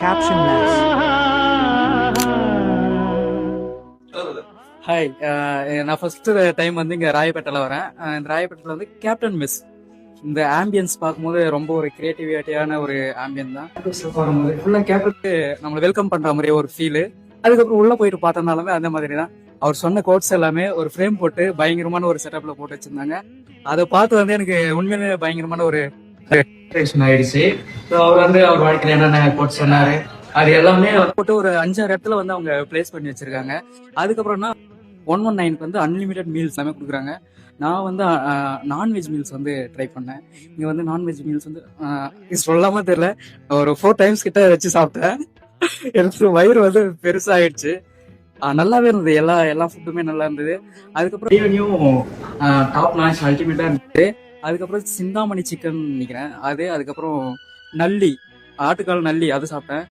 Caption Mess. Hi, நான் first time வந்து இங்கே ராயப்பேட்டையில் வரேன். இந்த ராயப்பேட்டையில் வந்து கேப்டன் மிஸ் இந்த ஆம்பியன்ஸ் பார்க்கும்போது ரொம்ப ஒரு கிரியேட்டிவிட்டியான ஒரு ஆம்பியன் தான். வரும்போது ஃபுல்லாக கேப்டனுக்கு நம்மளை வெல்கம் பண்ணுற மாதிரி ஒரு ஃபீலு. அதுக்கப்புறம் உள்ளே போயிட்டு பார்த்தனாலுமே அந்த மாதிரி தான். அவர் சொன்ன கோட்ஸ் எல்லாமே ஒரு ஃப்ரேம் போட்டு பயங்கரமான ஒரு செட்டப்பில் போட்டு வச்சுருந்தாங்க. அதை பார்த்து வந்து எனக்கு உண்மையிலே பயங்கரமான ஒரு இன்ஸ்பிரேஷன் ஆயிடுச்சு. ஸோ அவர் வந்து அவர் வாழ்க்கையில் என்னென்ன கோட்ஸ் சொன்னார் அது எல்லாமே போட்டு ஒரு 5-6 இடத்துல வந்து அவங்க பிளேஸ் பண்ணி வச்சிருக்காங்க. அதுக்கப்புறம்னா 119க்கு வந்து அன்லிமிட்டட் மீல்ஸ் எல்லாமே கொடுக்குறாங்க. நான் வந்து நான்வெஜ் மீல்ஸ் வந்து ட்ரை பண்ணேன். இங்கே வந்து நான்வெஜ் மீல்ஸ் வந்து இது சொல்லாம தெரியல, ஒரு 4 டைம்ஸ் கிட்ட வச்சு சாப்பிட்டேன். எனக்கு வயிறு வந்து பெருசாகிடுச்சு. நல்லாவே இருந்தது, எல்லா ஃபுட்டுமே நல்லா இருந்தது. அதுக்கப்புறம் ஈவனியும் டாப் நாச் அல்டிமேட்டாக இருந்தது. அதுக்கப்புறம் சிந்தாமணி சிக்கன் நினைக்கிறேன் அது. அதுக்கப்புறம் நல்லி, ஆட்டுக்கால் நல்லி அது சாப்பிட்டேன்.